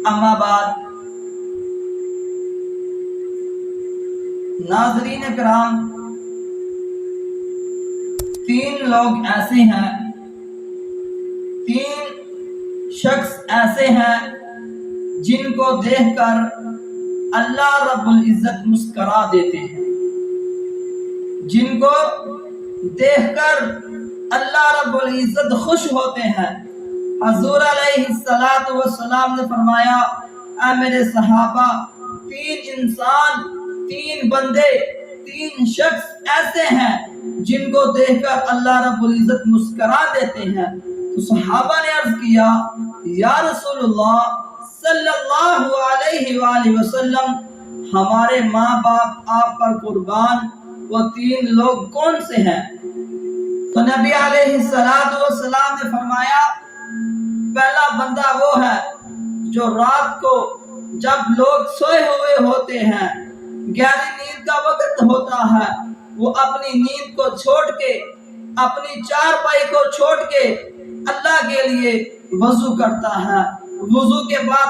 اما بعد، ناظرین کرام، تین لوگ ایسے ہیں، تین شخص ایسے ہیں جن کو دیکھ کر اللہ رب العزت مسکرا دیتے ہیں، جن کو دیکھ کر اللہ رب العزت خوش ہوتے ہیں۔ حضور علیہ السلام نے فرمایا، اے میرے صحابہ، تین انسان، تین بندے، تین شخص ایسے ہیں جن کو دیکھ کر اللہ رب العزت مسکرا دیتے ہیں۔ تو صحابہ نے عرض کیا، یا رسول اللہ صلی اللہ علیہ وآلہ وسلم، ہمارے ماں باپ آپ پر قربان، وہ تین لوگ کون سے ہیں؟ تو نبی علیہ السلام نے فرمایا، پہلا بندہ وہ ہے جو رات کو جب لوگ سوئے ہوئے ہوتے ہیں، گہری نیند کا وقت ہوتا ہے، وہ اپنی نیند کو چھوڑ کے، اپنی چارپائی کو چھوڑ کے اللہ کے لیے وضو کرتا ہے، وضو کے بعد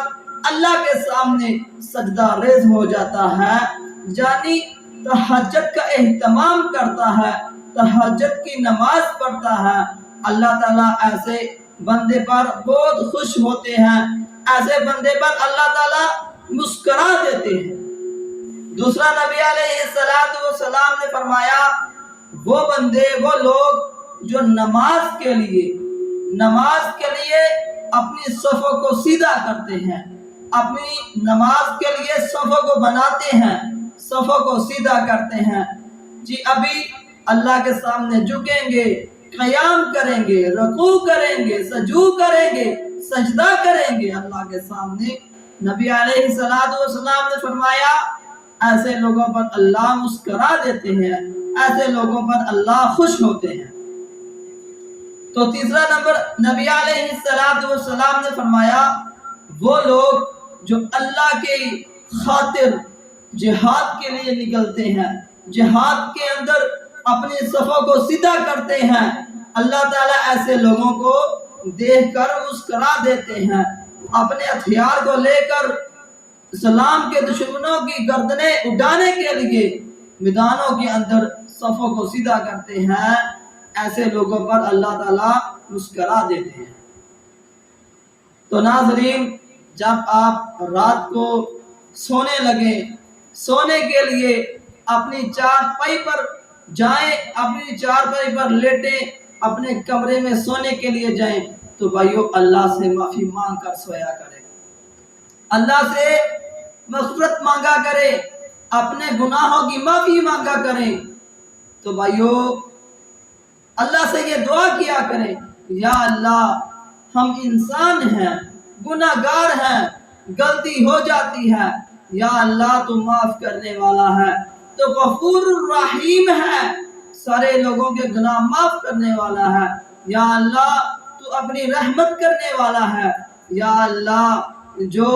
اللہ کے سامنے سجدہ ریز ہو جاتا ہے، یعنی تہجد کا اہتمام کرتا ہے، تہجد کی نماز پڑھتا ہے۔ اللہ تعالیٰ ایسے بندے پر بہت خوش ہوتے ہیں، ایسے بندے پر اللہ تعالیٰ مسکرا دیتے ہیں۔ دوسرا، نبی علیہ السلام نے فرمایا، وہ بندے، وہ لوگ جو نماز کے لیے اپنی صفوں کو سیدھا کرتے ہیں، اپنی نماز کے لیے صفوں کو بناتے ہیں، صفوں کو سیدھا کرتے ہیں، جی ابھی اللہ کے سامنے جھکیں گے، قیام کریں گے، رکوع کریں گے، سجود کریں گے، سجدہ کریں گے اللہ کے سامنے۔ نبی علیہ السلام نے فرمایا، ایسے لوگوں پر اللہ مسکرا دیتے ہیں، ایسے لوگوں پر اللہ خوش ہوتے ہیں۔ تو تیسرا نمبر، نبی علیہ السلام نے فرمایا، وہ لوگ جو اللہ کی خاطر جہاد کے لیے نکلتے ہیں، جہاد کے اندر اپنی صفوں کو سیدھا کرتے ہیں، اللہ تعالیٰ ایسے لوگوں کو دیکھ کر مسکرا دیتے ہیں، اپنے ہتھیار کو لے کر اسلام کے دشمنوں کی گردنیں اڑانے کے لیے میدانوں کے اندر صفوں کو سیدھا کرتے ہیں، ایسے لوگوں پر اللہ تعالیٰ مسکرا دیتے ہیں۔ تو ناظرین، جب آپ رات کو سونے لگیں، سونے کے لیے اپنی چارپائی پر جائیں، اپنی چارپائی پر لیٹیں، اپنے کمرے میں سونے کے لیے جائیں، تو بھائیو اللہ سے معافی مانگ کر سویا کریں، اللہ سے مغفرت مانگا کریں، اپنے گناہوں کی معافی مانگا کریں۔ تو بھائیو اللہ سے یہ دعا کیا کریں، یا اللہ، ہم انسان ہیں، گناہ گار ہیں، غلطی ہو جاتی ہے، یا اللہ تو معاف کرنے والا ہے، تو غفور الرحیم ہے، سارے لوگوں کے گناہ معاف کرنے والا ہے، یا اللہ تو اپنی رحمت کرنے والا ہے، یا اللہ جو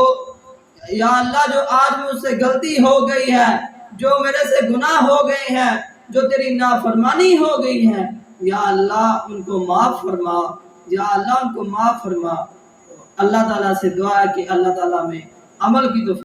آج مجھ سے غلطی ہو گئی ہے، جو میرے سے گناہ ہو گئے ہیں، جو تیری نافرمانی ہو گئی ہے، یا اللہ ان کو معاف فرما، یا اللہ ان کو معاف فرما۔ اللہ تعالیٰ سے دعا ہے کہ اللہ تعالیٰ میں عمل کی توفیق